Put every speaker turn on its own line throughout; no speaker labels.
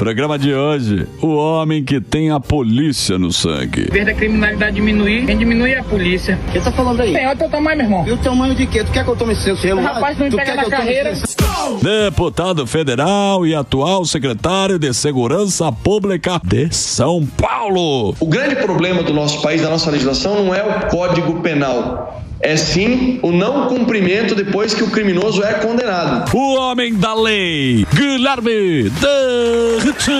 Programa de hoje, o homem que tem a polícia no sangue.
Em vez da criminalidade diminuir, quem diminui é a polícia.
O que você tá falando aí?
Tem, olha o teu tamanho, meu irmão.
E o tamanho de quê? Tu quer que eu tome seu celular?
Rapaz, não me pega na carreira.
Deputado federal e atual secretário de Segurança Pública de São Paulo.
O grande problema do nosso país, da nossa legislação, não é o Código Penal. É sim o não cumprimento depois que o criminoso é condenado.
O homem da lei, Guilherme Derrite.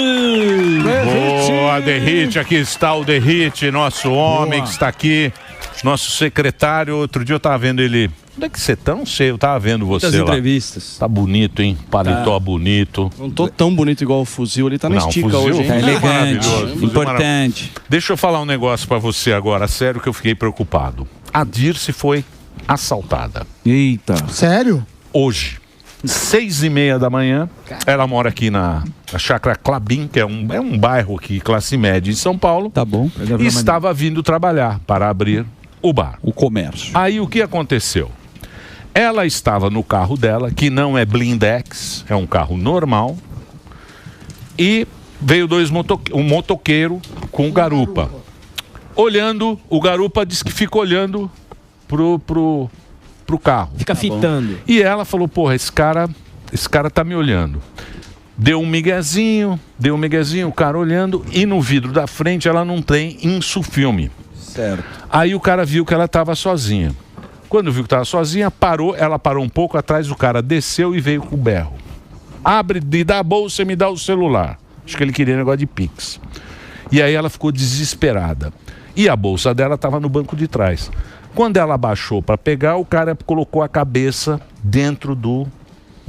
Boa, Derrite, aqui está o Derrite, nosso homem que está aqui, nosso secretário. Outro dia eu estava vendo ele. Onde é que você tá? Não sei, eu estava vendo você lá.
Muitas entrevistas.
Tá bonito, hein? Paletó bonito.
Não tô tão bonito igual o fuzil, ele tá na estica
fuzil,
hoje, hein?
tá
elegante,
importante. Deixa eu falar um negócio pra você agora, sério, que eu fiquei preocupado. A Dirce foi assaltada.
Eita.
Sério?
Hoje, 6h30 da manhã, ela mora aqui na Chácara Clabim, que é um bairro aqui, classe média em São Paulo.
Tá bom.
E estava vindo trabalhar para abrir o bar.
O comércio.
Aí o que aconteceu? Ela estava no carro dela, que não é blindex, é um carro normal, e veio um motoqueiro com o garupa. Olhando, o garupa disse que fica olhando pro carro.
Fica fitando.
E ela falou, porra, esse cara tá me olhando. Deu um miguezinho, o cara olhando, e no vidro da frente ela não tem insufilme.
Certo.
Aí o cara viu que ela estava sozinha. Quando viu que estava sozinha, ela parou um pouco atrás, o cara desceu e veio com o berro. Abre, me dá a bolsa e me dá o celular. Acho que ele queria negócio de Pix. E aí ela ficou desesperada. E a bolsa dela estava no banco de trás. Quando ela abaixou para pegar, o cara colocou a cabeça dentro do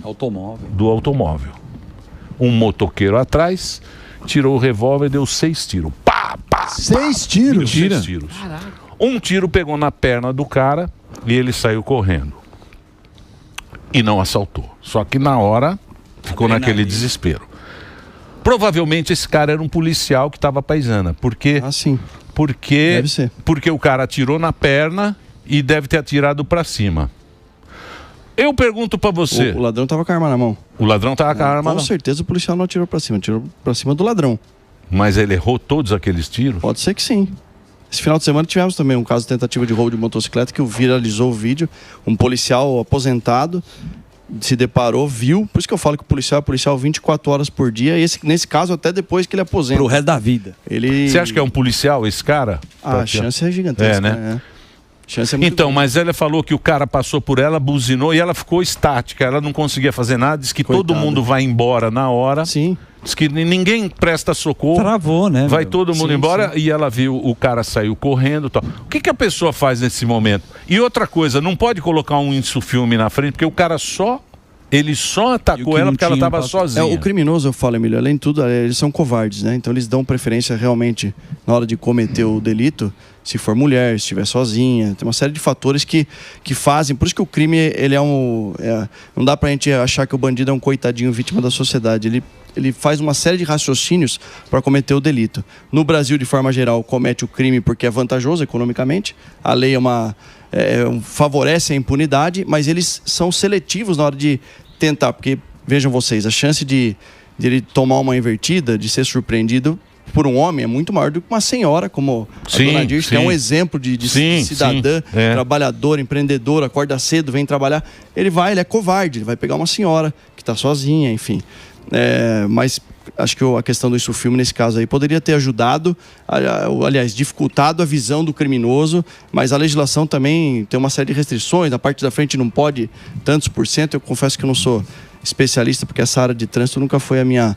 automóvel. Um motoqueiro atrás, tirou o revólver e deu 6 tiros. Pá, pá,
6 tiros?
6 tiros. Caraca. Um tiro pegou na perna do cara e ele saiu correndo. E não assaltou. Só que na hora ficou naquele desespero. Provavelmente esse cara era um policial que estava paisana. Porque,
Deve ser.
Porque o cara atirou na perna e deve ter atirado para cima. Eu pergunto pra você.
O ladrão tava com a arma na mão.
O ladrão tava com a arma na mão.
Com certeza o policial não atirou pra cima, atirou pra cima do ladrão.
Mas ele errou todos aqueles tiros?
Pode ser que sim. Esse final de semana tivemos também um caso de tentativa de roubo de motocicleta que viralizou o vídeo. Um policial aposentado se deparou, viu. Por isso que eu falo que o policial é policial 24 horas por dia. E nesse caso, até depois que ele aposenta. Pro resto da vida.
Você acha que é um policial esse cara?
A chance é gigantesca,
né?
Chance é muito
então,
grande.
mas ela falou que o cara passou por ela, buzinou e ela ficou estática. Ela não conseguia fazer nada. Diz que todo mundo vai embora na hora.
Sim.
Diz que ninguém presta socorro.
Travou, né?
Vai todo mundo embora e ela viu o cara saiu correndo e tal. O que a pessoa faz nesse momento? E outra coisa, não pode colocar um insufilme na frente, porque o cara ele só atacou ela porque ela estava sozinha.
O criminoso, eu falo, Emílio, além de tudo, eles são covardes, né? Então eles dão preferência realmente na hora de cometer o delito, se for mulher, se estiver sozinha. Tem uma série de fatores que fazem. Por isso que o crime, ele não dá pra gente achar que o bandido é um coitadinho vítima da sociedade. Ele faz uma série de raciocínios para cometer o delito. No Brasil, de forma geral, comete o crime porque é vantajoso economicamente. A lei favorece a impunidade, mas eles são seletivos na hora de tentar. Porque, vejam vocês, a chance de ele tomar uma invertida, de ser surpreendido por um homem é muito maior do que uma senhora, como a dona Dirce, que é um exemplo de cidadã, trabalhadora, empreendedora, acorda cedo, vem trabalhar. Ele é covarde, ele vai pegar uma senhora que está sozinha, enfim. Mas acho que a questão do insufilme nesse caso aí poderia ter ajudado, aliás, dificultado a visão do criminoso, mas a legislação também tem uma série de restrições, na parte da frente não pode tantos %. Eu confesso que eu não sou especialista, porque essa área de trânsito nunca foi a minha...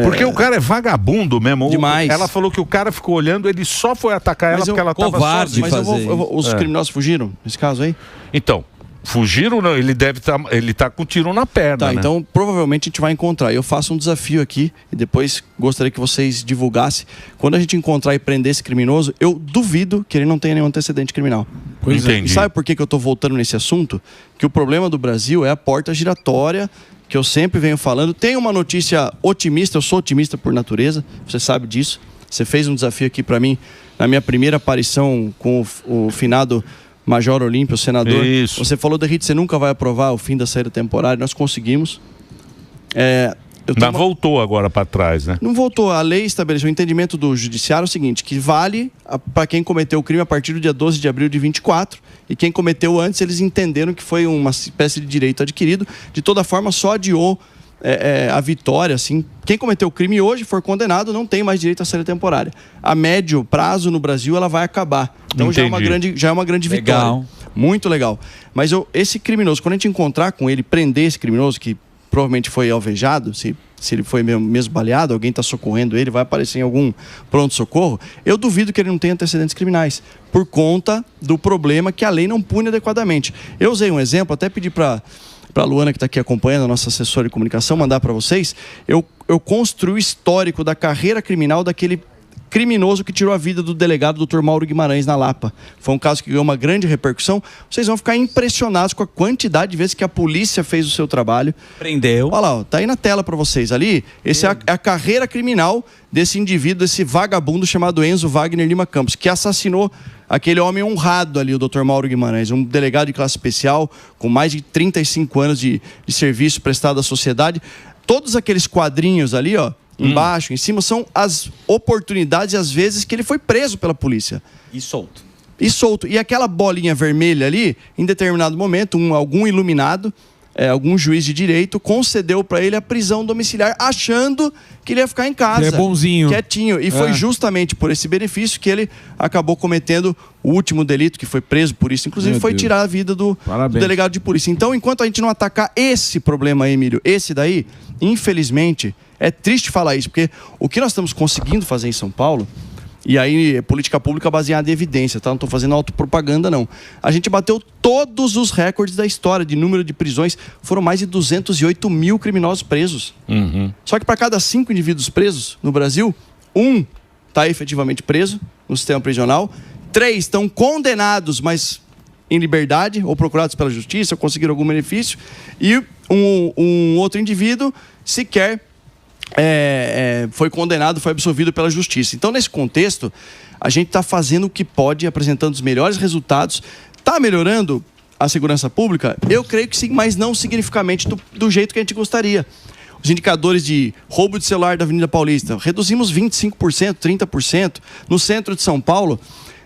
Porque o cara é vagabundo mesmo.
Demais.
Ela falou que o cara ficou olhando, ele só foi atacar ela porque ela estava sozinha.
Mas os criminosos fugiram nesse caso aí?
Então, fugiram, não, ele tá com tiro na perna, né?
Então provavelmente a gente vai encontrar. Eu faço um desafio aqui e depois gostaria que vocês divulgassem. Quando a gente encontrar e prender esse criminoso, eu duvido que ele não tenha nenhum antecedente criminal.
Entendi.
E sabe por que eu tô voltando nesse assunto? Que o problema do Brasil é a porta giratória, que eu sempre venho falando. Tem uma notícia otimista, eu sou otimista por natureza, você sabe disso. Você fez um desafio aqui para mim na minha primeira aparição com o finado Major Olímpio, o senador. Isso. Você falou, Derrite, você nunca vai aprovar o fim da saída temporária. Nós conseguimos.
Mas voltou agora para trás, né?
Não voltou. A lei estabeleceu o entendimento do judiciário o seguinte, que vale para quem cometeu o crime a partir do dia 12 de abril de 24, e quem cometeu antes, eles entenderam que foi uma espécie de direito adquirido. De toda forma, só adiou a vitória, assim. Quem cometeu o crime hoje for condenado, não tem mais direito à saída temporária. A médio prazo no Brasil, ela vai acabar. Então já é uma grande vitória. Muito legal. Mas esse criminoso, quando a gente encontrar com ele, prender esse criminoso, que provavelmente foi alvejado, se ele foi mesmo baleado, alguém está socorrendo ele, vai aparecer em algum pronto-socorro, eu duvido que ele não tenha antecedentes criminais, por conta do problema que a lei não pune adequadamente. Eu usei um exemplo, até pedi para a Luana, que está aqui acompanhando, a nossa assessora de comunicação, mandar para vocês. Eu construí o histórico da carreira criminal daquele criminoso que tirou a vida do delegado Dr. Mauro Guimarães na Lapa. Foi um caso que ganhou uma grande repercussão. Vocês vão ficar impressionados com a quantidade de vezes que a polícia fez o seu trabalho.
Prendeu.
Olha lá, tá aí na tela para vocês ali. Esse é a carreira criminal desse indivíduo, desse vagabundo chamado Enzo Wagner Lima Campos, que assassinou aquele homem honrado ali, o Dr. Mauro Guimarães, um delegado de classe especial, com mais de 35 anos de serviço prestado à sociedade. Todos aqueles quadrinhos ali, ó, embaixo, em cima, são as oportunidades e as vezes que ele foi preso pela polícia.
E solto.
E aquela bolinha vermelha ali, em determinado momento, algum iluminado, algum juiz de direito, concedeu para ele a prisão domiciliar, achando que ele ia ficar em casa.
Ele é bonzinho.
Quietinho. E foi justamente por esse benefício que ele acabou cometendo o último delito, que foi preso por isso. Inclusive, foi tirar a vida do delegado de polícia. Então, enquanto a gente não atacar esse problema aí, Emílio, esse daí, infelizmente, é triste falar isso, porque o que nós estamos conseguindo fazer em São Paulo, e aí é política pública baseada em evidência, tá? Não estou fazendo autopropaganda, não. A gente bateu todos os recordes da história de número de prisões. Foram mais de 208 mil criminosos presos. Só que para cada 5 indivíduos presos no Brasil, 1 está efetivamente preso no sistema prisional, 3 estão condenados, mas em liberdade, ou procurados pela justiça, ou conseguiram algum benefício, e um outro indivíduo sequer foi condenado, foi absolvido pela justiça. Então, nesse contexto, a gente está fazendo o que pode, apresentando os melhores resultados. Está melhorando a segurança pública? Eu creio que sim, mas não significativamente do jeito que a gente gostaria. Os indicadores de roubo de celular da Avenida Paulista, reduzimos 25%, 30%. No centro de São Paulo,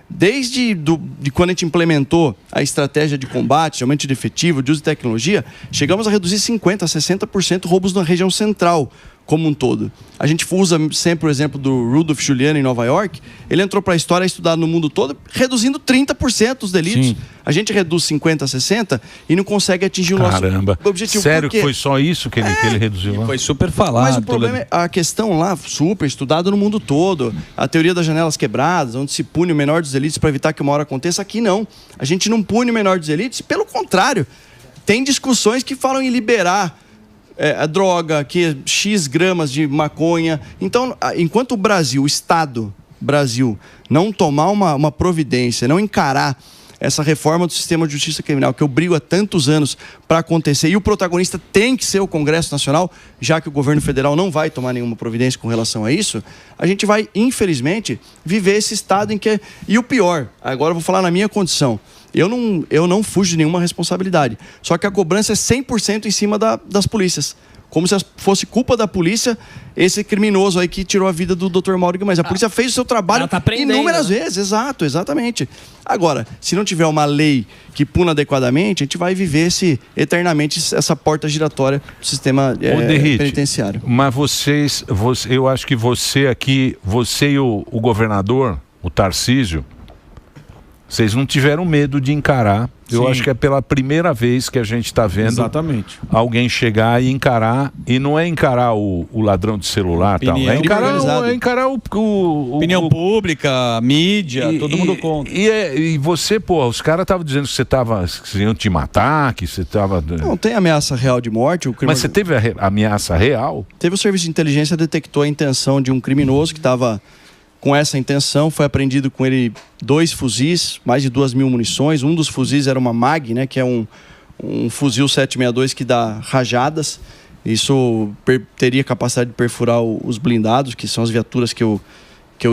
desde de quando a gente implementou a estratégia de combate, de aumento de efetivo, de uso de tecnologia, chegamos a reduzir 50%, 60% roubos na região central como um todo. A gente usa sempre o exemplo do Rudolph Giuliani em Nova York. Ele entrou para a história, estudado no mundo todo, reduzindo 30% os delitos. Sim. A gente reduz 50%, 60% e não consegue atingir o nosso objetivo.
Sério que foi só isso que ele reduziu lá?
Foi super falado.
Mas o problema é a questão lá, super estudada no mundo todo. A teoria das janelas quebradas, onde se pune o menor dos delitos para evitar que uma hora aconteça. Aqui não. A gente não pune o menor dos delitos. Pelo contrário, tem discussões que falam em liberar a droga, que X gramas de maconha. Então, enquanto o Estado Brasil, não tomar uma providência, não encarar essa reforma do sistema de justiça criminal, que eu brigo há tantos anos para acontecer, e o protagonista tem que ser o Congresso Nacional, já que o governo federal não vai tomar nenhuma providência com relação a isso, a gente vai, infelizmente, viver esse estado em que... E o pior, agora eu vou falar na minha condição, eu não fujo de nenhuma responsabilidade. Só que a cobrança é 100% em cima das polícias. Como se fosse culpa da polícia esse criminoso aí que tirou a vida do Dr. Mauro Guimarães. A polícia fez o seu trabalho inúmeras vezes. exatamente. Agora, se não tiver uma lei que puna adequadamente, a gente vai viver eternamente essa porta giratória do sistema penitenciário.
Mas eu acho que você aqui, você e o governador, o Tarcísio, vocês não tiveram medo de encarar. Eu acho que é pela primeira vez que a gente está vendo alguém chegar e encarar, e não é encarar o ladrão de celular, tal. É encarar o
opinião pública, a mídia, todo mundo conta.
E você, pô, os caras estavam dizendo que que iam te matar, que você estava...
Não tem ameaça real de morte.
Mas você teve ameaça real?
Teve o serviço de inteligência, detectou a intenção de um criminoso que estava... Com essa intenção, foi apreendido com ele 2 fuzis, mais de 2.000 munições. Um dos fuzis era uma MAG, né, que é um fuzil 762 que dá rajadas. Isso teria capacidade de perfurar os blindados, que são as viaturas que eu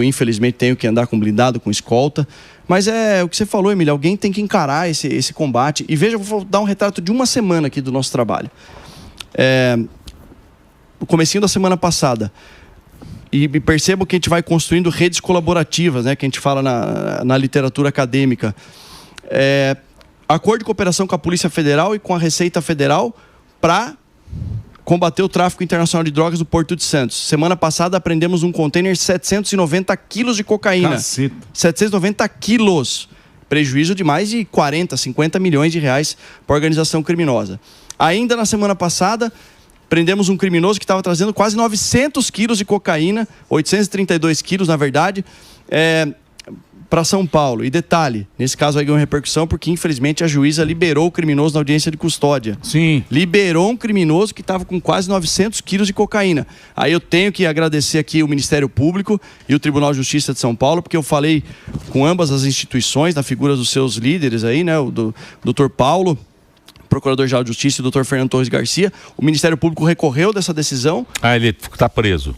infelizmente tenho que andar com blindado, com escolta. Mas é o que você falou, Emílio, alguém tem que encarar esse combate. E veja, eu vou dar um retrato de uma semana aqui do nosso trabalho. comecinho da semana passada. E percebam que a gente vai construindo redes colaborativas, né, que a gente fala na literatura acadêmica. Acordo de cooperação com a Polícia Federal e com a Receita Federal para combater o tráfico internacional de drogas do Porto de Santos. Semana passada apreendemos um container 790 quilos de cocaína.
Caceta.
790 quilos. Prejuízo de mais de 40, 50 milhões de reais para a organização criminosa. Ainda na semana passada, prendemos um criminoso que estava trazendo quase 900 quilos de cocaína, 832 quilos, na verdade, para São Paulo. E detalhe, nesse caso aí ganhou repercussão porque, infelizmente, a juíza liberou o criminoso na audiência de custódia.
Sim.
Liberou um criminoso que estava com quase 900 quilos de cocaína. Aí eu tenho que agradecer aqui o Ministério Público e o Tribunal de Justiça de São Paulo, porque eu falei com ambas as instituições, na figura dos seus líderes aí, né, o Dr. Paulo, Procurador-Geral de Justiça, e o Dr. Fernando Torres Garcia. O Ministério Público recorreu dessa decisão.
Ele está preso.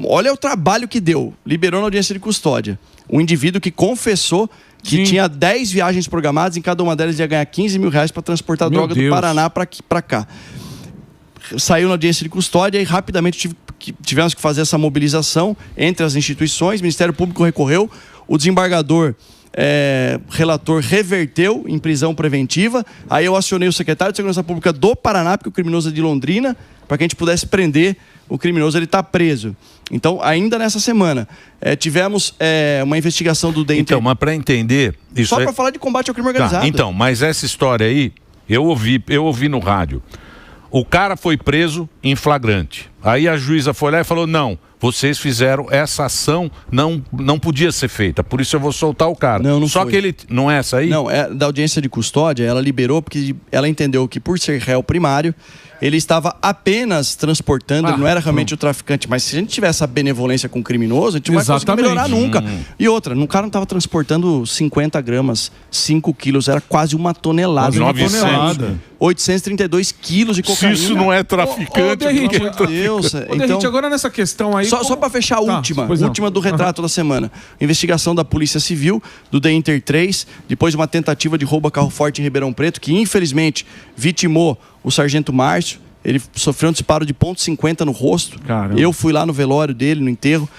Olha o trabalho que deu. Liberou na audiência de custódia. Um indivíduo que confessou que tinha 10 viagens programadas, em cada uma delas ia ganhar 15 mil reais para transportar droga do Paraná para cá. Saiu na audiência de custódia e rapidamente tivemos que fazer essa mobilização entre as instituições. O Ministério Público recorreu. O desembargador relator reverteu em prisão preventiva. Aí eu acionei o secretário de Segurança Pública do Paraná, porque o criminoso é de Londrina, para que a gente pudesse prender o criminoso. Ele está preso. Então, ainda nessa semana, tivemos uma investigação do DENTER.
Então, mas para entender... Isso
só para falar de combate ao crime organizado.
Tá, então, mas essa história aí, eu ouvi no rádio. O cara foi preso em flagrante. Aí a juíza foi lá e falou, não, vocês fizeram essa ação, não podia ser feita, por isso eu vou soltar o cara.
Não
Só
foi.
que ele... Não é essa aí?
Não, da audiência de custódia, ela liberou porque ela entendeu que, por ser réu primário, ele estava apenas transportando, ele não era realmente o traficante. Mas se a gente tiver essa benevolência com o criminoso, a gente não vai conseguir melhorar nunca. E outra, o cara não estava transportando 50 gramas, 5 quilos, era quase uma tonelada. 832 quilos de cocaína.
Se isso não é traficante,
Derrite,
Deus.
Então, agora nessa questão aí...
Só para fechar a última do retrato da semana. Investigação da Polícia Civil, do DENTER 3, depois de uma tentativa de roubo a carro forte em Ribeirão Preto, que infelizmente vitimou o sargento Márcio. Ele sofreu um disparo de .50 no rosto. Caramba. Eu fui lá no velório dele, no enterro.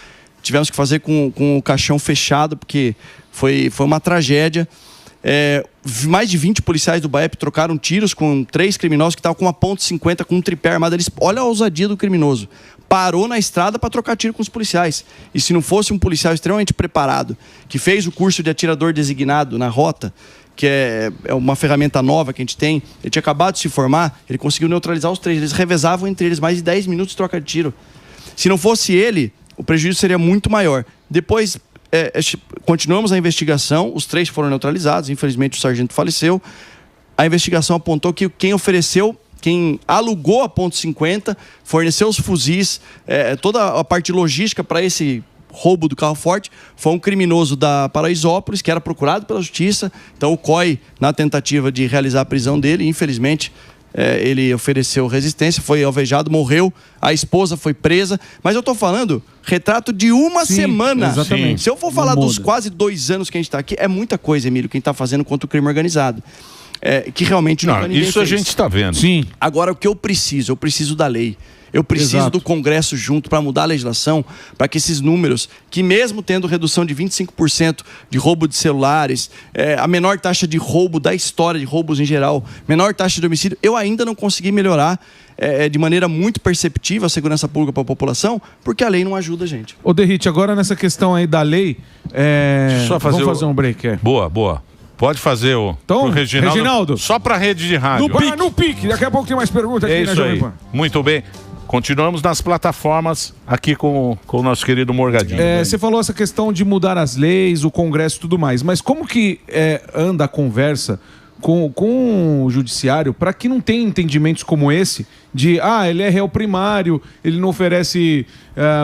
Tivemos que fazer com o caixão fechado, porque foi uma tragédia. Mais de 20 policiais do BAEP trocaram tiros com 3 criminosos que estavam com uma .50, com um tripé armado. Olha a ousadia do criminoso. Parou na estrada para trocar tiro com os policiais. E se não fosse um policial extremamente preparado, que fez o curso de atirador designado na rota, que é uma ferramenta nova que a gente tem, ele tinha acabado de se formar, ele conseguiu neutralizar os 3. Eles revezavam entre eles mais de 10 minutos de troca de tiro. Se não fosse ele, o prejuízo seria muito maior. Depois, continuamos a investigação, os 3 foram neutralizados, infelizmente o sargento faleceu. A investigação apontou que quem alugou a .50, forneceu os fuzis, toda a parte logística para esse roubo do carro forte, foi um criminoso da Paraisópolis, que era procurado pela justiça. Então o COI, na tentativa de realizar a prisão dele, infelizmente ele ofereceu resistência, foi alvejado, morreu, a esposa foi presa. Mas eu estou falando retrato de uma semana.
Exatamente.
Se eu for falar dos quase 2 anos que a gente está aqui, é muita coisa, Emílio, quem está fazendo contra o crime organizado. Que realmente
não, isso fez. A gente está vendo.
Sim. Agora, o que eu preciso da lei. Eu preciso do Congresso junto para mudar a legislação, para que esses números, que mesmo tendo redução de 25% de roubo de celulares, a menor taxa de roubo da história de roubos em geral, menor taxa de homicídio, eu ainda não consegui melhorar de maneira muito perceptível a segurança pública para a população, porque a lei não ajuda a gente.
Ô Derrite, agora nessa questão aí da lei, vamos fazer um break.
Boa. Pode fazer
então,
Reginaldo. Só para a rede de rádio.
No pique. Daqui a pouco tem mais perguntas aqui na Jovem Pan.
Muito bem. Continuamos nas plataformas aqui com o nosso querido Morgadinho.
Você falou essa questão de mudar as leis, o Congresso e tudo mais, mas como que anda a conversa com o judiciário para que não tenha entendimentos como esse de, ele é réu primário, ele não oferece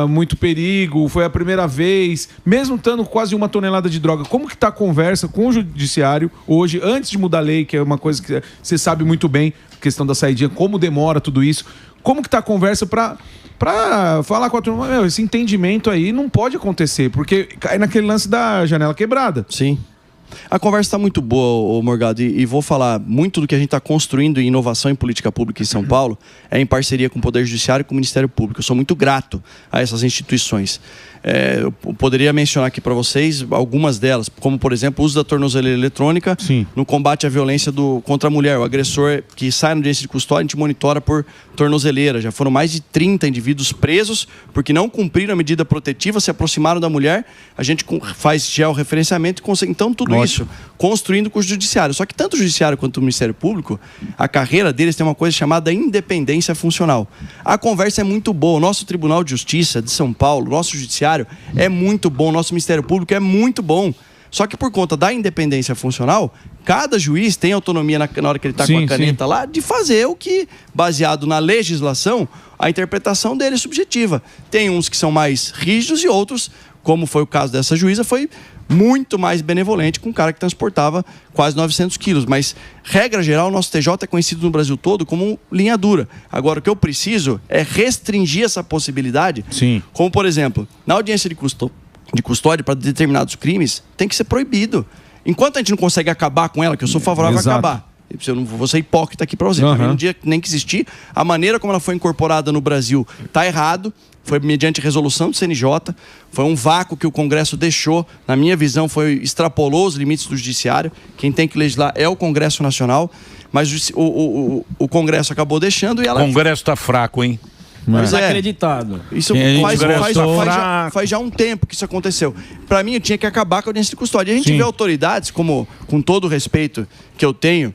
muito perigo, foi a primeira vez, mesmo estando quase 1 tonelada de droga. Como que está a conversa com o judiciário hoje, antes de mudar a lei, que é uma coisa que você sabe muito bem, questão da saidinha, como demora tudo isso, como que está a conversa para falar com a turma, esse entendimento aí não pode acontecer, porque cai naquele lance da janela quebrada.
Sim. A conversa está muito boa, Morgado, e vou falar muito do que a gente está construindo em inovação em política pública em São Paulo, é em parceria com o Poder Judiciário e com o Ministério Público. Eu sou muito grato a essas instituições. Eu poderia mencionar aqui para vocês algumas delas, como, por exemplo, o uso da tornozeleira eletrônica no combate à violência contra a mulher. O agressor que sai na audiência de custódia, a gente monitora por tornozeleira. Já foram mais de 30 indivíduos presos porque não cumpriram a medida protetiva, se aproximaram da mulher, a gente faz georreferenciamento e consegue. Então, tudo isso construindo com o Judiciário. Só que tanto o Judiciário quanto o Ministério Público, a carreira deles tem uma coisa chamada independência funcional. A conversa é muito boa. O nosso Tribunal de Justiça de São Paulo, nosso Judiciário é muito bom, nosso Ministério Público é muito bom. Só que por conta da independência funcional, cada juiz tem autonomia na hora que ele está com a caneta lá, de fazer o que, baseado na legislação, a interpretação dele é subjetiva. Tem uns que são mais rígidos e outros, como foi o caso dessa juíza, foi muito mais benevolente com um cara que transportava quase 900 quilos. Mas, regra geral, o nosso TJ é conhecido no Brasil todo como linha dura. Agora, o que eu preciso é restringir essa possibilidade. Como, por exemplo, na audiência de custódia para determinados crimes, tem que ser proibido. Enquanto a gente não consegue acabar com ela, que eu sou favorável a acabar. Eu não vou ser hipócrita aqui para você. No dia que nem que existir, a maneira como ela foi incorporada no Brasil está errado. Foi mediante resolução do CNJ, foi um vácuo que o Congresso deixou, na minha visão, extrapolou os limites do Judiciário. Quem tem que legislar é o Congresso Nacional, mas o Congresso acabou deixando e ela...
O Congresso está fraco, hein?
Mas acreditado.
Isso faz já um tempo que isso aconteceu. Para mim, eu tinha que acabar com a audiência de custódia. A gente vê autoridades, como, com todo o respeito que eu tenho,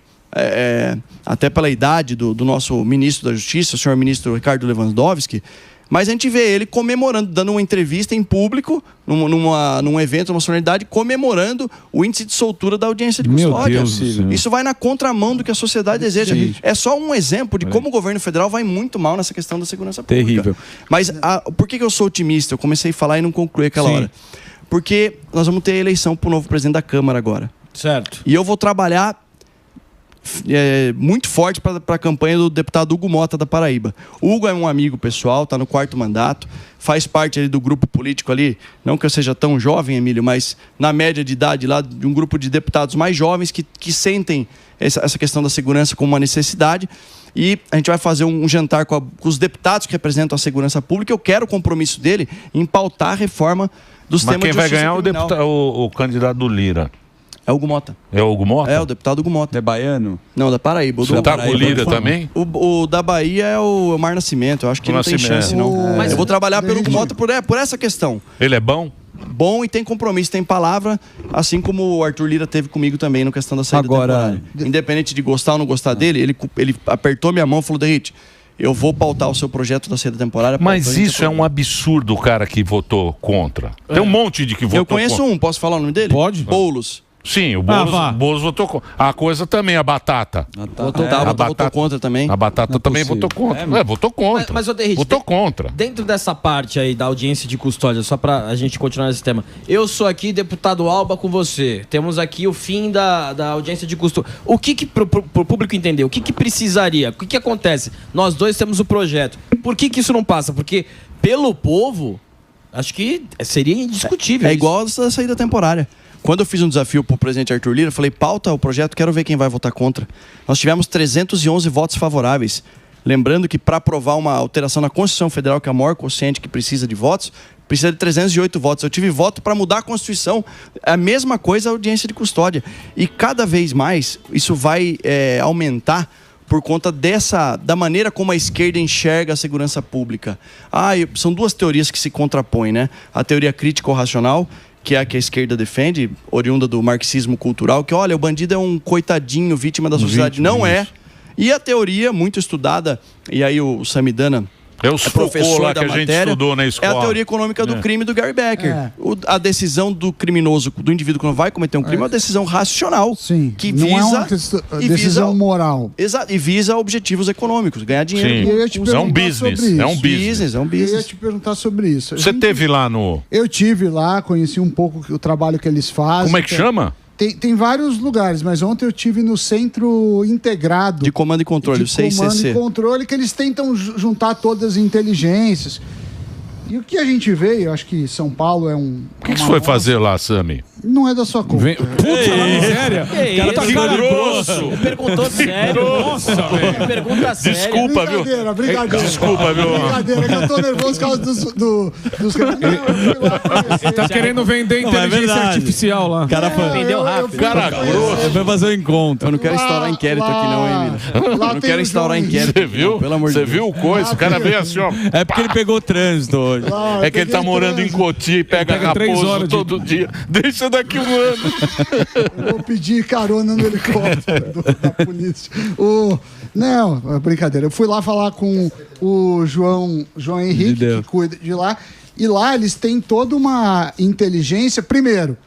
até pela idade do nosso ministro da Justiça, o senhor ministro Ricardo Lewandowski, mas a gente vê ele comemorando, dando uma entrevista em público, num evento, numa solenidade, comemorando o índice de soltura da audiência de custódia. Isso vai na contramão do que a sociedade deseja. É só um exemplo de como o governo federal vai muito mal nessa questão da segurança pública.
Terrível.
Mas por que eu sou otimista? Eu comecei a falar e não concluí aquela hora. Porque nós vamos ter a eleição para o novo presidente da Câmara agora.
Certo.
E eu vou trabalhar muito forte para a campanha do deputado Hugo Mota da Paraíba. O Hugo é um amigo pessoal, está no 4º mandato, faz parte ali do grupo político ali, não que eu seja tão jovem, Emílio, mas na média de idade lá, de um grupo de deputados mais jovens que sentem essa questão da segurança como uma necessidade. E a gente vai fazer um jantar com os deputados que representam a segurança pública. Eu quero o compromisso dele em pautar a reforma dos temas de justiça criminal.
Mas quem vai ganhar é o candidato do Lira.
É o Hugo Mota.
É o Hugo Mota?
É, o deputado Hugo Mota.
É baiano?
Não, da Paraíba.
Você tá com o Lira também?
O da Bahia é o Mar Nascimento. Eu acho que não tem chance, não. Mas eu vou trabalhar pelo Hugo Mota por essa questão.
Ele é bom?
Bom e tem compromisso, tem palavra, assim como o Arthur Lira teve comigo também na questão da saída temporária. Independente de gostar ou não gostar dele, ele apertou minha mão e falou: Derrite, eu vou pautar o seu projeto da saída temporária.
Mas isso é um absurdo, o cara que votou contra. Tem um monte de que votou contra.
Eu conheço um, posso falar o nome dele?
Pode.
Boulos.
Sim, o Boulos votou contra. A coisa também, a batata.
Votou contra também.
A batata também votou contra. Votou contra.
Mas Derrite,
votou contra.
Dentro dessa parte aí da audiência de custódia, só pra a gente continuar nesse tema. Eu sou aqui deputado Alba com você. Temos aqui o fim da audiência de custódia. O que pro público entender? O que precisaria? O que acontece? Nós dois temos o projeto. Por que isso não passa? Porque pelo povo, acho que seria indiscutível.
É igual a saída temporária. Quando eu fiz um desafio para o presidente Arthur Lira, eu falei: pauta o projeto, quero ver quem vai votar contra. Nós tivemos 311 votos favoráveis. Lembrando que para aprovar uma alteração na Constituição Federal, que é a maior quociente que precisa de votos, precisa de 308 votos. Eu tive voto para mudar a Constituição. A mesma coisa a audiência de custódia. E cada vez mais isso vai aumentar por conta da maneira como a esquerda enxerga a segurança pública. São duas teorias que se contrapõem, né? A teoria crítico-racional, que é a que a esquerda defende, oriunda do marxismo cultural, que olha, o bandido é um coitadinho, vítima da sociedade. Não é. E a teoria muito estudada, e aí o Samidana
É os professor lá que a gente estudou na escola.
É a teoria econômica do crime do Gary Becker. A decisão do criminoso, do indivíduo que não vai cometer um crime, é uma decisão racional.
Sim.
Que
não
visa,
é uma decisão moral.
Exato. E visa objetivos econômicos, ganhar dinheiro.
É um business. É um business.
Eu ia te perguntar sobre isso.
Você teve lá no...
Eu tive lá, conheci um pouco o trabalho que eles fazem.
Como é que chama?
Tem vários lugares, mas ontem eu tive no Centro Integrado
de Comando e Controle, o CICC.
Comando e Controle, que eles tentam juntar todas as inteligências. E o que a gente vê, eu acho que São Paulo é um...
O que você foi fazer lá, Sami?
Não é da sua conta.
Puta, miséria.
Cara, tá grosso.
Perguntou sério.
Nossa, velho.
Pergunta séria.
Desculpa, viu?
Brincadeira.
Desculpa, viu?
Brincadeira, que eu tô nervoso por causa dos...
Ele tá querendo vender inteligência artificial lá.
O cara foi...
Entendeu rápido.
Cara grosso.
Vai fazer um encontro.
Eu não quero instaurar inquérito aqui não, hein, Emílio?
Lá
Eu não
tem
quero
o
instaurar
João
inquérito.
Você
aqui,
viu?
não, pelo amor de
Você
Deus.
viu o coisa? O cara veio assim, ó.
É porque ele pegou o trânsito hoje.
Ah,
É que ele tá morando em Cotia e pega
Pega 3
Raposo
horas de-
todo dia. Deixa daqui um ano.
Eu vou pedir carona no helicóptero da polícia. Não, é brincadeira. Eu fui lá falar com o João Henrique, que cuida de lá. E lá eles têm toda uma inteligência, primeiro,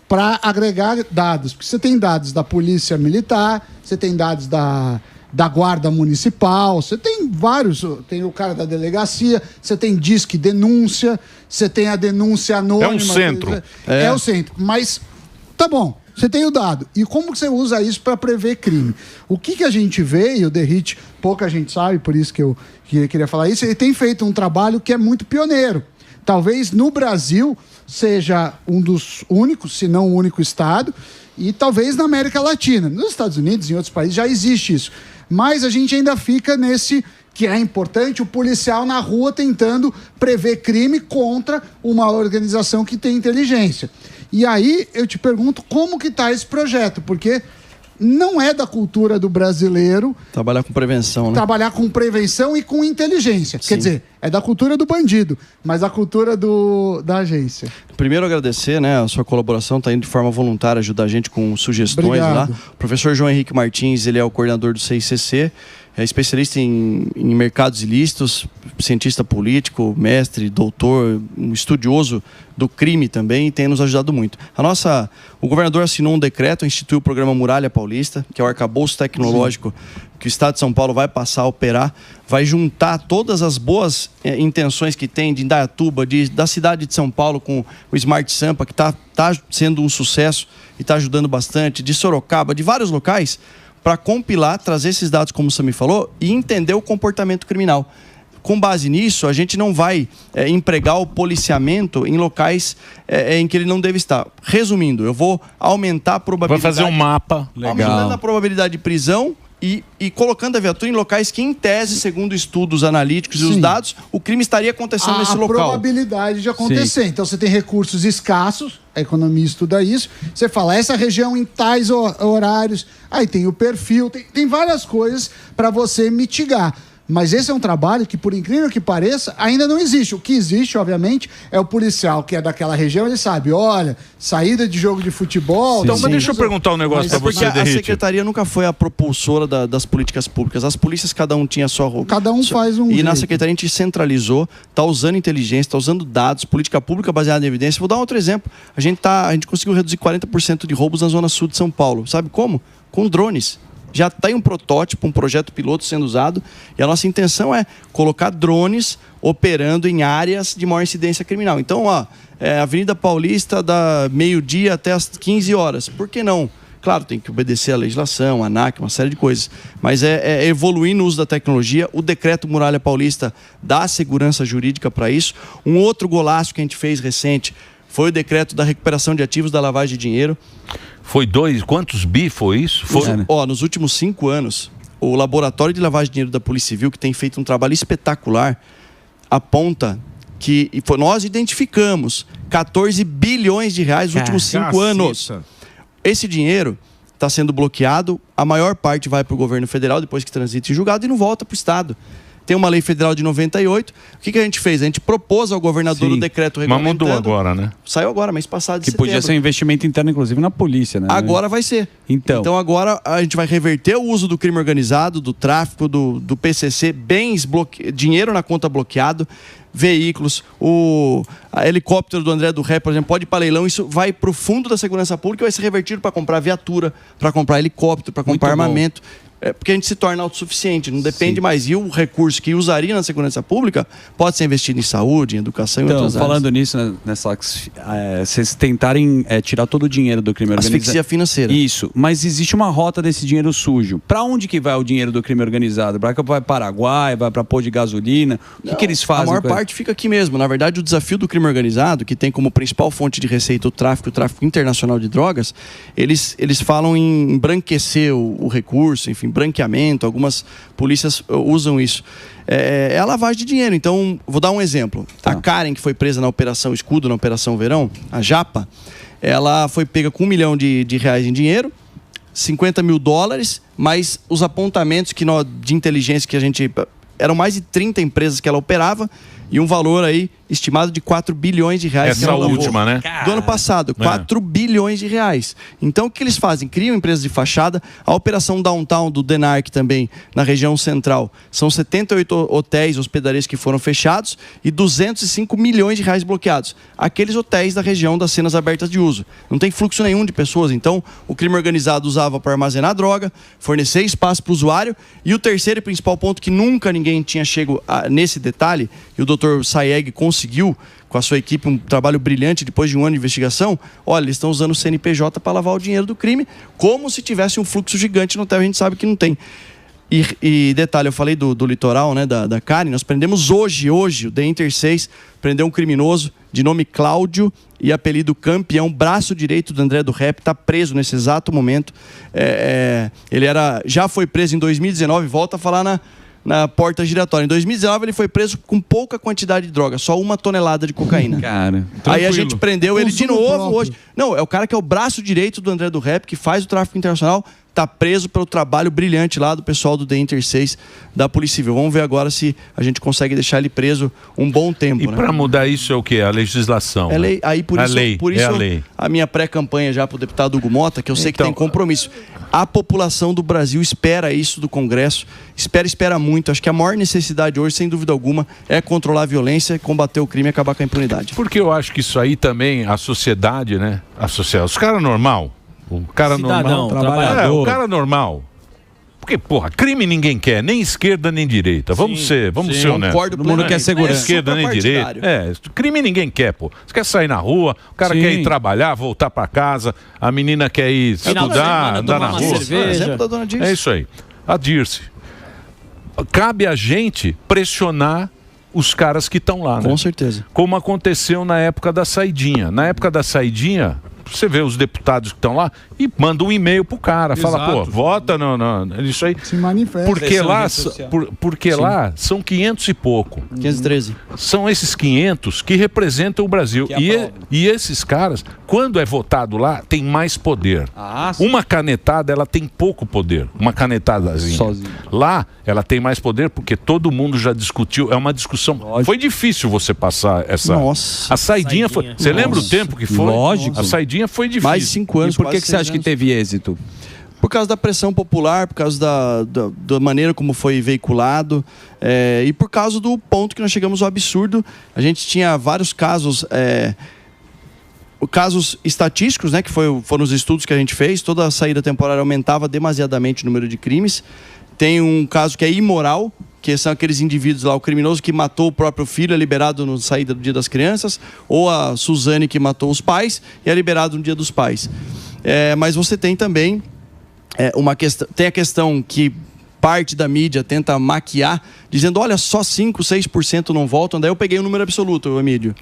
para agregar dados. Porque você tem dados da polícia militar, você tem dados da guarda municipal, você tem vários, tem o cara da delegacia, você tem disque denúncia, você tem a denúncia anônima.
É um centro.
É o centro, mas tá bom, você tem o dado. E como que você usa isso para prever crime? O que a gente vê, e o Derrite, pouca gente sabe, por isso que eu queria falar isso, ele tem feito um trabalho que é muito pioneiro. Talvez no Brasil seja um dos únicos, se não o único estado, e talvez na América Latina. Nos Estados Unidos e em outros países já existe isso. Mas a gente ainda fica nesse que é importante, o policial na rua tentando prever crime contra uma organização que tem inteligência. E aí eu te pergunto como que está esse projeto, porque não é da cultura do brasileiro
Trabalhar com prevenção, né?
trabalhar com prevenção e com inteligência.
Sim.
Quer dizer, é da cultura do bandido, mas a cultura da agência.
Primeiro agradecer, né, a sua colaboração, tá indo de forma voluntária ajudar a gente com sugestões.
Obrigado.
Lá. O professor João Henrique Martins, ele é o coordenador do CICC, é especialista em mercados ilícitos, cientista político, mestre, doutor, um estudioso do crime também, e tem nos ajudado muito. O governador assinou um decreto, instituiu o programa Muralha Paulista, que é o arcabouço tecnológico que o Estado de São Paulo vai passar a operar, vai juntar todas as boas intenções que tem de Indaiatuba, da cidade de São Paulo com o Smart Sampa, que está sendo um sucesso e está ajudando bastante, de Sorocaba, de vários locais, para compilar, trazer esses dados, como o Sami falou, e entender o comportamento criminal. Com base nisso, a gente não vai empregar o policiamento em locais em que ele não deve estar. Resumindo, eu vou aumentar a probabilidade...
Vai fazer um mapa.
Aumentando a probabilidade de prisão e colocando a viatura em locais que, em tese, segundo estudos analíticos e os dados, o crime estaria acontecendo nesse local.
A probabilidade de acontecer. Sim. Então você tem recursos escassos, a economia estuda isso, você fala, essa região em tais horários, aí tem o perfil, tem várias coisas para você mitigar. Mas esse é um trabalho que, por incrível que pareça, ainda não existe. O que existe, obviamente, é o policial que é daquela região, ele sabe, olha, saída de jogo de futebol...
Então, mas deixa eu perguntar um negócio para você,
Derrite. A secretaria nunca foi a propulsora das políticas públicas. As polícias, cada um tinha a sua...
Cada um faz um
E
jeito.
na secretaria a gente centralizou, está usando inteligência, está usando dados, política pública baseada em evidência. Vou dar um outro exemplo. A gente conseguiu reduzir 40% de roubos na zona sul de São Paulo. Sabe como? Com drones. Já tem um protótipo, um projeto piloto sendo usado, e a nossa intenção é colocar drones operando em áreas de maior incidência criminal. Então, Avenida Paulista, da meio-dia até as 15 horas. Por que não? Claro, tem que obedecer à legislação, a ANAC, uma série de coisas. Mas é evoluir no uso da tecnologia. O decreto Muralha Paulista dá segurança jurídica para isso. Um outro golaço que a gente fez recente foi o decreto da recuperação de ativos da lavagem de dinheiro.
Foi quantos bi foi isso?
Nos últimos 5 anos, o Laboratório de Lavagem de Dinheiro da Polícia Civil, que tem feito um trabalho espetacular, aponta que nós identificamos 14 bilhões de reais nos últimos 5 anos. Esse dinheiro está sendo bloqueado, a maior parte vai para o governo federal, depois que transita em julgado, e não volta para o Estado. Tem uma lei federal de 98. O que a gente fez? A gente propôs ao governador o decreto regulamentando.
Mas mudou agora, né?
Saiu agora, mês passado, de
setembro. Que podia ser um investimento interno, inclusive, na polícia, né?
Agora vai ser. Então agora a gente vai reverter o uso do crime organizado, do tráfico, do PCC, bens, dinheiro na conta bloqueado, veículos, o helicóptero do André do Ré, por exemplo, pode ir para leilão, isso vai para o fundo da segurança pública e vai ser revertido para comprar viatura, para comprar helicóptero, para comprar armamento. porque a gente se torna autossuficiente, não depende mais. E o recurso que usaria na segurança pública pode ser investido em saúde, em educação e
então,
outras áreas.
falando nisso, vocês tentarem tirar todo o dinheiro do crime organizado.
Asfixia financeira.
Isso, mas existe uma rota desse dinheiro sujo. Para onde que vai o dinheiro do crime organizado? Vai para Paraguai, vai para pôr de gasolina? O que eles fazem?
A maior parte fica aqui mesmo. Na verdade, o desafio do crime organizado, que tem como principal fonte de receita o tráfico internacional de drogas, eles falam em embranquecer o recurso, enfim, branqueamento. Algumas polícias usam isso. É a lavagem de dinheiro. Então, vou dar um exemplo. A Karen, que foi presa na Operação Escudo, na Operação Verão, a Japa, ela foi pega com R$1 milhão de reais em dinheiro, $50 mil, mas os apontamentos de inteligência que a gente... Eram mais de 30 empresas que ela operava e um valor aí estimado de R$4 bilhões de reais.
Essa última, né?
Do ano passado, R$4 bilhões de reais. Então, o que eles fazem? Criam empresas de fachada. A operação Downtown do DENARC também, na região central, são 78 hotéis, hospedarias que foram fechados e R$205 milhões de reais bloqueados. Aqueles hotéis da região das cenas abertas de uso. Não tem fluxo nenhum de pessoas. Então, o crime organizado usava para armazenar droga, fornecer espaço para o usuário. E o terceiro e principal ponto, que nunca ninguém tinha chego nesse detalhe, e o Dr. Sayeg conseguiu, com a sua equipe, um trabalho brilhante depois de um ano de investigação. Olha, eles estão usando o CNPJ para lavar o dinheiro do crime, como se tivesse um fluxo gigante no hotel. A gente sabe que não tem. E detalhe, eu falei do litoral, né, da Karen. Nós prendemos hoje, o The Inter 6 prendeu um criminoso de nome Cláudio e apelido Campeão, braço direito do André do Rap, está preso nesse exato momento. Ele já foi preso em 2019, volta a falar na porta giratória. Em 2019 ele foi preso com pouca quantidade de droga, só 1 tonelada de cocaína.
Cara,
aí a gente prendeu ele de novo hoje. Não, é o cara que é o braço direito do André do Rap, que faz o tráfico internacional, está preso pelo trabalho brilhante lá do pessoal do The Inter 6 da Polícia Civil. Vamos ver agora se a gente consegue deixar ele preso um bom tempo.
E para mudar isso é o quê? A legislação.
É lei. Aí por isso,
é a lei.
A minha pré-campanha já para o deputado Hugo Mota, que eu sei que tem compromisso. A população do Brasil espera isso do Congresso, espera muito. Acho que a maior necessidade hoje, sem dúvida alguma, é controlar a violência, combater o crime e acabar com a impunidade.
Porque eu acho que isso aí também, a sociedade, né? Os caras normal, o cara
cidadão,
normal,
trabalhador.
o cara normal. Porque, porra, crime ninguém quer, nem esquerda nem direita. Vamos ser honestos.
Todo mundo quer segurança.
Nem esquerda nem direita. Crime ninguém quer, pô. Você quer sair na rua, o cara quer ir trabalhar, voltar pra casa, a menina quer ir estudar, andar na rua. É isso aí. A Dirce. Cabe a gente pressionar os caras que estão lá, né?
Com certeza.
Como aconteceu na época da saidinha. Na época da saidinha, você vê os deputados que estão lá e manda um e-mail pro cara.
Exato.
Fala, pô, vota isso aí.
Se manifesta.
Porque lá são 500 e pouco.
513.
São esses 500 que representam o Brasil. E esses caras, quando é votado lá, tem mais poder. Uma canetada, ela tem pouco poder. Uma canetadazinha.
Sozinho.
Lá, ela tem mais poder porque todo mundo já discutiu. É uma discussão. Lógico. Foi difícil você passar essa...
Nossa.
A saidinha foi... Você lembra o tempo que foi?
Lógico.
A saidinha foi difícil.
Mais de 5 anos.
E por que você acha que teve êxito?
Por causa da pressão popular, por causa da maneira como foi veiculado, e por causa do ponto que nós chegamos ao absurdo. A gente tinha vários casos, casos estatísticos, né, que foram os estudos que a gente fez. Toda a saída temporária aumentava demasiadamente o número de crimes. Tem um caso que é imoral, que são aqueles indivíduos lá, o criminoso que matou o próprio filho é liberado na saída do Dia das Crianças, ou a Suzane que matou os pais e é liberado no Dia dos Pais. Mas você tem também uma questão, tem a questão que parte da mídia tenta maquiar, dizendo, olha, só 5%, 6% não voltam. Daí eu peguei o número absoluto, Emílio.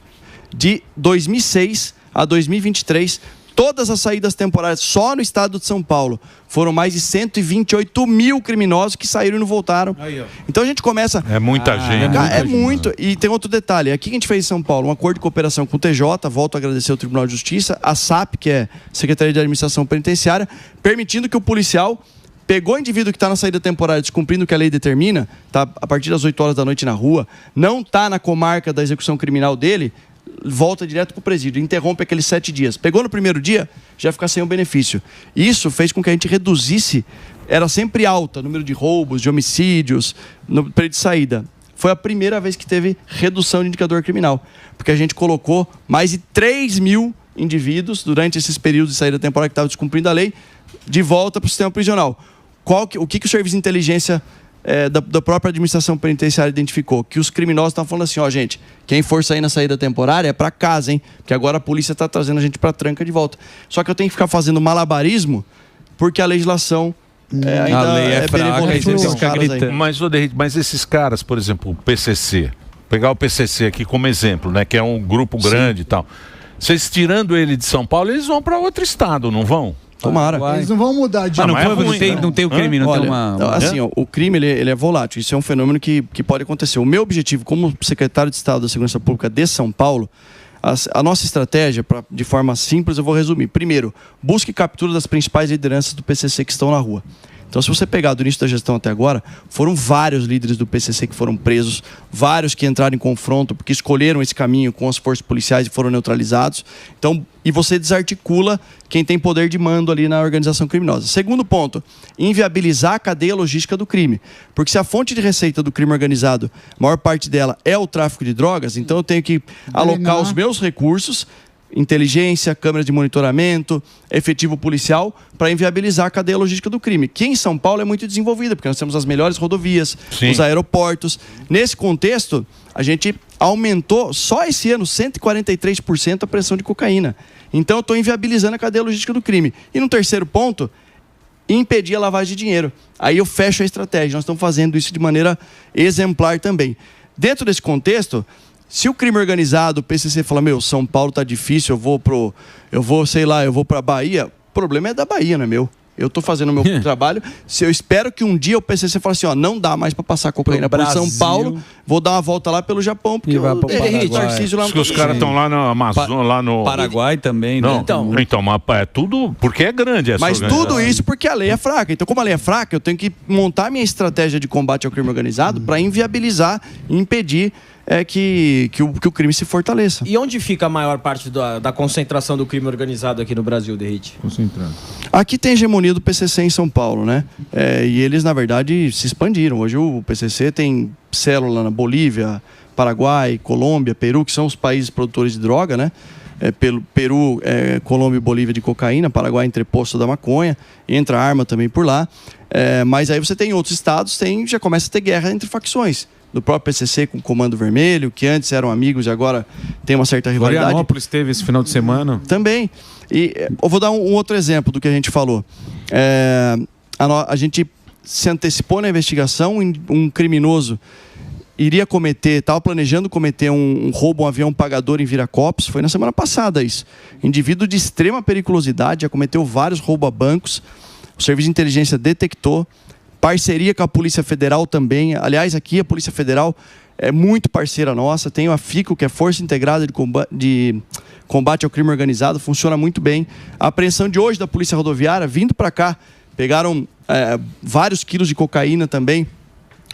De 2006 a 2023, todas as saídas temporárias só no estado de São Paulo foram mais de 128 mil criminosos que saíram e não voltaram. Então a gente começa...
É muita gente.
É muito. E tem outro detalhe. Aqui que a gente fez em São Paulo, um acordo de cooperação com o TJ, volto a agradecer ao Tribunal de Justiça, a SAP, que é Secretaria de Administração Penitenciária, permitindo que o policial pegou o indivíduo que está na saída temporária, descumprindo o que a lei determina, está a partir das 8 horas da noite na rua, não está na comarca da execução criminal dele, volta direto para o presídio, interrompe aqueles 7 dias. Pegou no primeiro dia, já fica sem o benefício. Isso fez com que a gente reduzisse, era sempre alta o número de roubos, de homicídios, no período de saída. Foi a primeira vez que teve redução de indicador criminal, porque a gente colocou mais de 3 mil indivíduos, durante esses períodos de saída temporária que estavam descumprindo a lei, de volta para o sistema prisional. o que o serviço de inteligência da própria administração penitenciária identificou? Que os criminosos estavam falando assim, ó, gente, quem for sair na saída temporária é para casa, hein? Porque agora a polícia está trazendo a gente para tranca de volta. Só que eu tenho que ficar fazendo malabarismo porque a legislação ainda
a lei é fraca,
esses caras aí.
Mas esses caras, por exemplo, o PCC, pegar o PCC aqui como exemplo, né, que é um grupo grande e tal. Vocês tirando ele de São Paulo, eles vão para outro estado, não vão?
Tomara.
Eles não vão mudar de
não tem o crime, não tem uma...
Assim, ó, o crime ele é volátil. Isso é um fenômeno que pode acontecer. O meu objetivo como secretário de Estado da Segurança Pública de São Paulo, a nossa estratégia, de forma simples, eu vou resumir. Primeiro, busque captura das principais lideranças do PCC que estão na rua. Então, se você pegar do início da gestão até agora, foram vários líderes do PCC que foram presos, vários que entraram em confronto porque escolheram esse caminho com as forças policiais e foram neutralizados. Então, e você desarticula quem tem poder de mando ali na organização criminosa. Segundo ponto, inviabilizar a cadeia logística do crime. Porque se a fonte de receita do crime organizado, a maior parte dela é o tráfico de drogas, então eu tenho que alocar os meus recursos, inteligência, câmeras de monitoramento, efetivo policial, para inviabilizar a cadeia logística do crime, que em São Paulo é muito desenvolvida, porque nós temos as melhores rodovias, os aeroportos. Nesse contexto, a gente aumentou, só esse ano, 143% a pressão de cocaína. Então, eu estou inviabilizando a cadeia logística do crime. E no terceiro ponto, impedir a lavagem de dinheiro. Aí eu fecho a estratégia. Nós estamos fazendo isso de maneira exemplar também. Dentro desse contexto, se o crime organizado, o PCC fala, São Paulo tá difícil, eu vou pra Bahia, o problema é da Bahia, não é meu. Eu tô fazendo o meu trabalho. Eu espero que um dia o PCC fale assim, ó, não dá mais para passar cocaína por São Paulo, vou dar uma volta lá pelo Japão, porque eu
Tarcísio lá. Os caras estão lá no Amazonas, lá no
Paraguai também,
né?
Não,
então, mas é tudo porque é grande essa
Mas tudo isso porque a lei é fraca. Então, como a lei é fraca, eu tenho que montar minha estratégia de combate ao crime organizado para inviabilizar e impedir que o crime se fortaleça.
E onde fica a maior parte da concentração do crime organizado aqui no Brasil, Derrite?
Concentrado.
Aqui tem hegemonia do PCC em São Paulo, né? E eles, na verdade, se expandiram. Hoje o PCC tem célula na Bolívia, Paraguai, Colômbia, Peru, que são os países produtores de droga, né? Peru, Colômbia e Bolívia de cocaína, Paraguai entreposto da maconha, entra arma também por lá. Mas aí você tem outros estados, já começa a ter guerra entre facções. Do próprio PCC com o Comando Vermelho, que antes eram amigos e agora tem uma certa rivalidade.
Florianópolis teve esse final de semana.
Também. E eu vou dar um outro exemplo do que a gente falou. A gente se antecipou na investigação, um criminoso estava planejando cometer um roubo a um avião pagador em Viracopos. Foi na semana passada isso. Indivíduo de extrema periculosidade, já cometeu vários roubos a bancos. O Serviço de Inteligência detectou. Parceria com a Polícia Federal também. Aliás, aqui a Polícia Federal é muito parceira nossa. Tem a FICO, que é Força Integrada de Combate ao Crime Organizado. Funciona muito bem. A apreensão de hoje da Polícia Rodoviária, vindo para cá, pegaram vários quilos de cocaína também.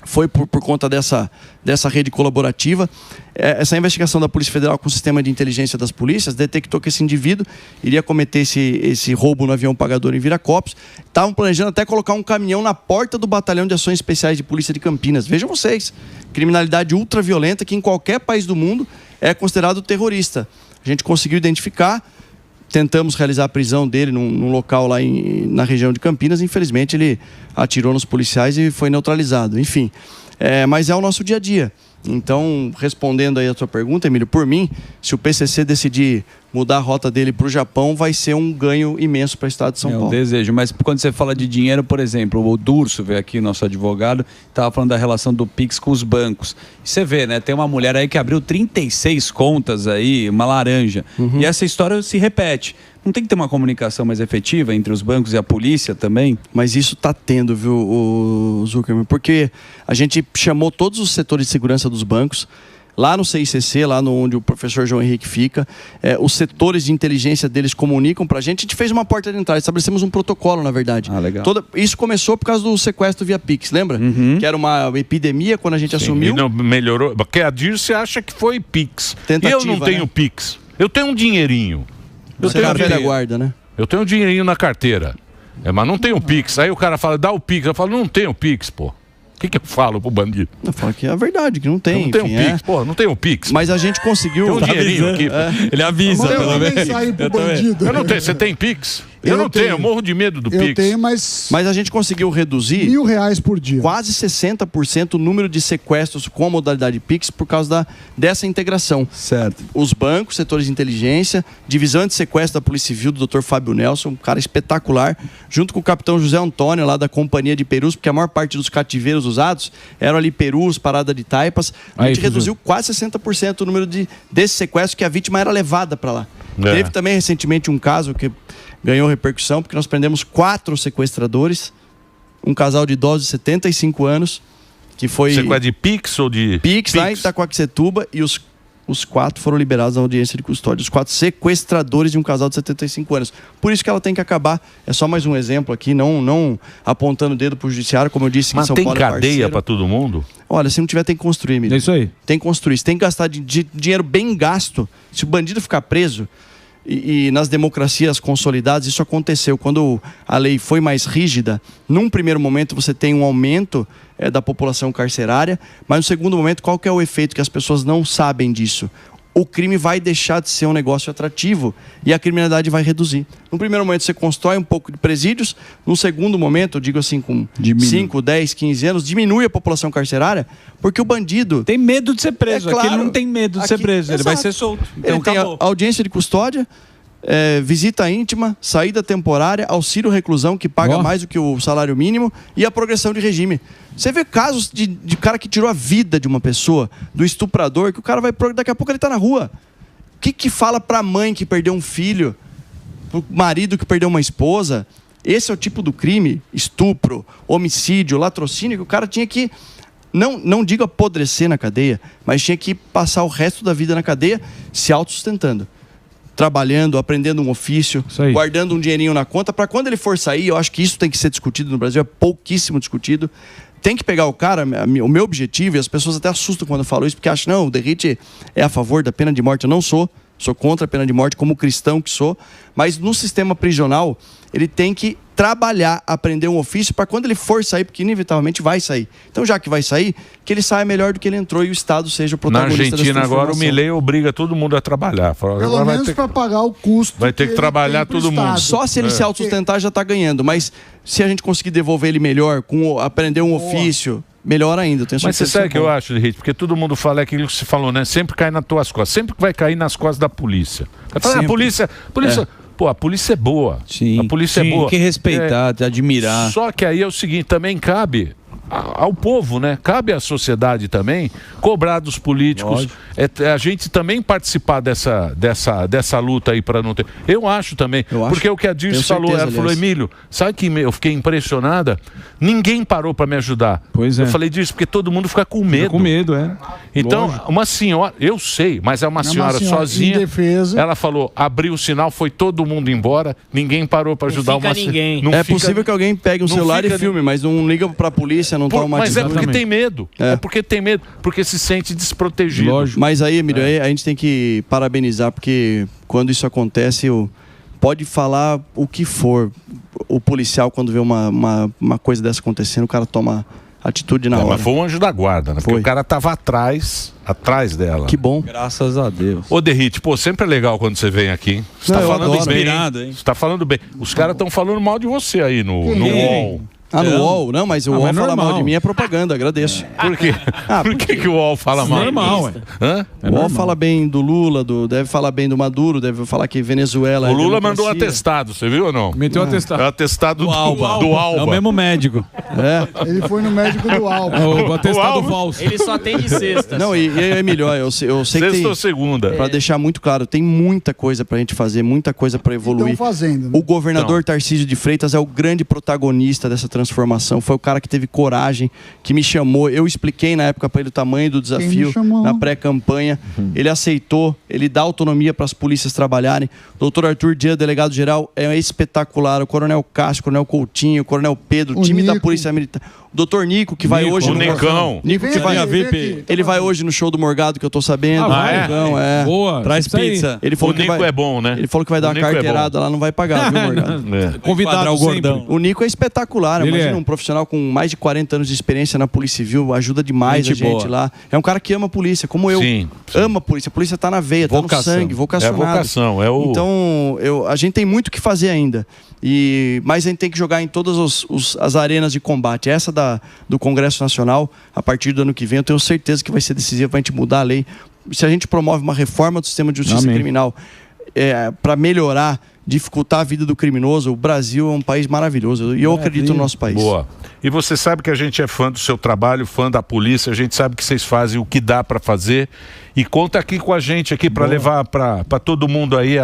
Foi por conta dessa rede colaborativa. Essa investigação da Polícia Federal com o sistema de inteligência das polícias detectou que esse indivíduo iria cometer esse roubo no avião pagador em Viracopos. Estavam planejando até colocar um caminhão na porta do Batalhão de Ações Especiais de Polícia de Campinas. Vejam vocês, criminalidade ultraviolenta que em qualquer país do mundo é considerado terrorista. A gente conseguiu identificar, tentamos realizar a prisão dele num local lá na região de Campinas. Infelizmente, ele atirou nos policiais e foi neutralizado. Enfim, mas é o nosso dia a dia. Então, respondendo aí a sua pergunta, Emílio, por mim, se o PCC decidir mudar a rota dele para o Japão, vai ser um ganho imenso para o estado de São Paulo.
É um desejo, mas quando você fala de dinheiro, por exemplo, o Durso veio aqui, nosso advogado, estava falando da relação do Pix com os bancos. E você vê, né, tem uma mulher aí que abriu 36 contas aí, uma laranja, e essa história se repete. Não tem que ter uma comunicação mais efetiva entre os bancos e a polícia também?
Mas isso está tendo, viu, o Zuckerman? Porque a gente chamou todos os setores de segurança dos bancos, lá no CICC, lá onde o professor João Henrique fica, os setores de inteligência deles comunicam pra gente. A gente fez uma porta de entrada, estabelecemos um protocolo, na verdade.
Ah, legal.
Isso começou por causa do sequestro via Pix, lembra? Que era uma epidemia quando a gente assumiu.
E não melhorou. Porque a Dirce acha que foi Pix.
Tentativa,
eu não tenho Pix. Eu tenho um dinheirinho.
Você é a velha guarda, né?
Eu tenho um dinheirinho na carteira. Mas não tenho Pix. Aí o cara fala, dá o Pix. Eu falo, não tenho Pix, pô. O que eu falo pro bandido?
Eu falo que é a verdade, que não tem.
Eu não tenho Pix, pô, não tenho Pix.
Mas a gente conseguiu.
Tem um dinheirinho aqui.
Ele avisa,
pelo menos.
Eu não tenho. Você tem Pix? Eu não tenho, eu morro de medo do
Eu
Pix.
tenho, mas
Mas a gente conseguiu reduzir
R$1.000 por dia.
quase 60% o número de sequestros com a modalidade Pix por causa dessa integração.
Certo.
Os bancos, setores de inteligência, divisão de sequestro da Polícia Civil do Dr. Fábio Nelson, um cara espetacular, junto com o capitão José Antônio, lá da Companhia de Perus, porque a maior parte dos cativeiros usados eram ali Perus, Parada de Taipas. A gente reduziu quase 60% o número desses sequestros que a vítima era levada para lá. Teve também recentemente um caso que ganhou repercussão, porque nós prendemos 4 sequestradores, um casal de idosos de 75 anos, que foi...
Sequestro de Pix ou de...
Pix, lá em Itacoaquecetuba, e os 4 foram liberados da audiência de custódia. Os 4 sequestradores de um casal de 75 anos. Por isso que ela tem que acabar. É só mais um exemplo aqui, não apontando o dedo pro judiciário, como eu disse,
Mas
em São
tem
Paulo
cadeia para todo mundo?
Olha, se não tiver, tem que construir, Emílio.
É isso aí.
Tem que construir. Você tem que gastar dinheiro bem gasto. Se o bandido ficar preso, e nas democracias consolidadas isso aconteceu. Quando a lei foi mais rígida, num primeiro momento você tem um aumento da população carcerária, mas no segundo momento, qual que é o efeito que as pessoas não sabem disso? O crime vai deixar de ser um negócio atrativo e a criminalidade vai reduzir. No primeiro momento você constrói um pouco de presídios, no segundo momento, eu digo assim, com 5, 10, 15 anos, diminui a população carcerária, porque o bandido...
Tem medo de ser preso,
claro,
aqui ele não tem medo de ser preso, ele vai ser solto. Então
Ele tem
acabou.
audiência de custódia, visita íntima, saída temporária, auxílio reclusão, que paga mais do que o salário mínimo, e a progressão de regime. Você vê casos de cara que tirou a vida de uma pessoa, do estuprador, que o cara vai... Daqui a pouco ele tá na rua. O que fala pra mãe que perdeu um filho, pro marido que perdeu uma esposa? Esse é o tipo do crime, estupro, homicídio, latrocínio, que o cara tinha que... Não digo apodrecer na cadeia, mas tinha que passar o resto da vida na cadeia se autossustentando. Trabalhando, aprendendo um ofício, guardando um dinheirinho na conta, para quando ele for sair, eu acho que isso tem que ser discutido no Brasil, é pouquíssimo discutido. Tem que pegar o cara, o meu objetivo, e as pessoas até assustam quando eu falo isso, porque acham, não, o Derrite é a favor da pena de morte. Eu não sou contra a pena de morte, como cristão que sou, mas no sistema prisional, ele tem que trabalhar, aprender um ofício para quando ele for sair, porque inevitavelmente vai sair. Então, já que vai sair, que ele saia melhor do que ele entrou e o Estado seja o protagonista.
Na Argentina agora o Milei obriga todo mundo a trabalhar. Fala,
Pelo menos para pagar o custo.
Vai ter que trabalhar todo mundo.
Só se ele se autossustentar já está ganhando, mas se a gente conseguir devolver ele melhor, aprender um ofício, melhor ainda.
Mas você sabe o que eu acho, Derrite? Porque todo mundo fala aquilo que você falou, né? Sempre cai nas tuas costas. Sempre vai cair nas costas da polícia. A polícia... Pô, a polícia é boa.
Sim,
a polícia é boa.
Tem que respeitar, admirar.
Só que aí é o seguinte, também cabe ao povo, né? Cabe à sociedade também cobrar dos políticos. A gente também participar dessa luta aí para não ter. Eu acho também. Porque o que a Dirce falou, ela falou, Emílio, sabe que eu fiquei impressionada? Ninguém parou para me ajudar.
Pois é.
Eu falei disso porque todo mundo fica com medo.
Fica com medo, é.
Então,
Lógico.
uma senhora, eu sei, mas é uma senhora sozinha.
Em defesa.
Ela falou, abriu o sinal, foi todo mundo embora, ninguém parou para ajudar
fica
uma
ninguém.
É possível que alguém pegue um celular e filme, mas não liga para a polícia, não toma
Mas é porque tem medo. É porque tem medo, porque se sente desprotegido.
Lógico. Mas aí, Emílio, aí a gente tem que parabenizar, porque quando isso acontece, pode falar o que for. O policial, quando vê uma coisa dessa acontecendo, o cara toma atitude na hora.
Mas foi um anjo da guarda, né? Porque o cara tava atrás dela.
Que bom.
Graças a Deus.
Ô, Derrite, pô, sempre é legal quando você vem aqui. Você tá falando bem, hein? Você tá falando bem. Os caras estão falando mal de você aí no UOL.
No UOL? Não, mas o UOL falar mal de mim é propaganda, agradeço.
Por quê? Por que o UOL fala mal?
Normal,
O UOL fala bem do Lula, deve falar bem do Maduro, deve falar que Venezuela
O Lula mandou um atestado, você viu ou não?
Meteu atestado.
É o atestado do Alba.
É o mesmo médico.
Ele foi no médico do Alba.
O atestado falso.
Ele só tem de sexta.
Não, e é melhor, eu sei que
Sexta
tem...
ou segunda?
Pra deixar muito claro, tem muita coisa pra gente fazer, muita coisa pra evoluir.
Estão fazendo, né?
O governador Tarcísio de Freitas é o grande protagonista dessa transformação. Foi o cara que teve coragem, que me chamou. Eu expliquei na época para ele o tamanho do desafio na pré-campanha. Ele aceitou, ele dá autonomia para as polícias trabalharem. Doutor Arthur Dias, delegado-geral, é espetacular. O Coronel Castro, o Coronel Coutinho, o Coronel Pedro, o time da Polícia Militar. Dr. Nico, que vai hoje
o Nicão.
Nico que vai Ele vai hoje no show do Morgado, que eu tô sabendo. Nicão,
Boa.
Traz pizza.
Ele falou
O Nico é bom, né?
Ele falou que vai dar uma carteirada lá, não vai pagar, viu, Morgado?
Convidado
o gordão.
O Nico é espetacular,
Ele
imagina
é.
um profissional com mais de 40 anos de experiência na Polícia Civil, ajuda demais
Gente
a gente
boa.
lá. É um cara que ama a polícia, como eu.
Sim.
Ama a polícia tá na veia, tá no sangue, vocacionado.
É a vocação, é o...
Então, a gente tem muito o que fazer ainda. Mas a gente tem que jogar em todas as arenas de combate. Essa do Congresso Nacional, a partir do ano que vem, eu tenho certeza que vai ser decisiva para a gente mudar a lei. Se a gente promove uma reforma do sistema de justiça criminal para melhorar, dificultar a vida do criminoso, o Brasil é um país maravilhoso. E eu acredito no nosso país.
Boa. E você sabe que a gente é fã do seu trabalho, fã da polícia, a gente sabe que vocês fazem o que dá para fazer. E conta aqui com a gente aqui para levar para todo mundo aí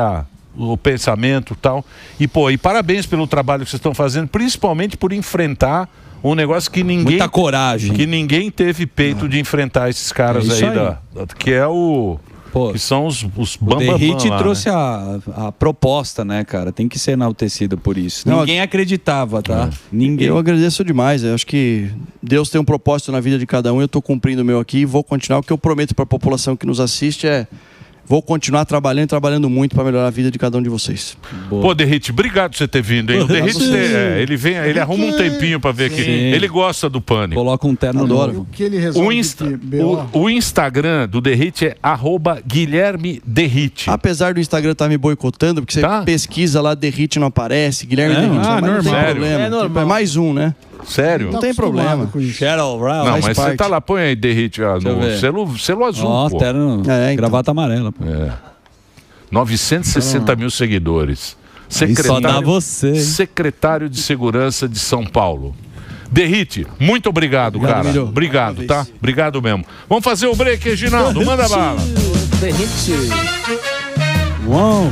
o pensamento e tal. E parabéns pelo trabalho que vocês estão fazendo, principalmente por enfrentar um negócio que ninguém...
Muita coragem.
Que ninguém teve peito de enfrentar esses caras aí. Que é o... que são os
O Derrite
lá,
trouxe
né?
a proposta, né, cara? Tem que ser enaltecido por isso. Ninguém acreditava, tá? Ninguém.
Eu agradeço demais. Eu acho que Deus tem um propósito na vida de cada um. Eu estou cumprindo o meu aqui e vou continuar. O que eu prometo para a população que nos assiste vou continuar trabalhando muito para melhorar a vida de cada um de vocês.
Pô, Derrite, obrigado por você ter vindo, hein? O Derrite, ele arruma um tempinho para ver aqui. Ele gosta do Pânico.
Coloca um terno novo.
O que ele resolve
o Instagram do Derrite é @Guilherme Derrite.
Apesar do Instagram estar me boicotando, porque você pesquisa lá, Derrite não aparece, Guilherme Derrite, mas não tem problema.
É normal.
É mais um, né?
Sério?
Não tem problema.
Cheryl Ralph.
Não, mas você tá lá, põe aí, Derrite, no selo azul, pô.
Terno, gravata amarela. Pô.
960 mil seguidores.
Só dá você.
Secretário de Segurança de São Paulo. Derrite, muito obrigado, cara.
Milho.
Obrigado, tá? Obrigado mesmo. Vamos fazer o break, Reginaldo. Manda bala.
Derrite.
Uau.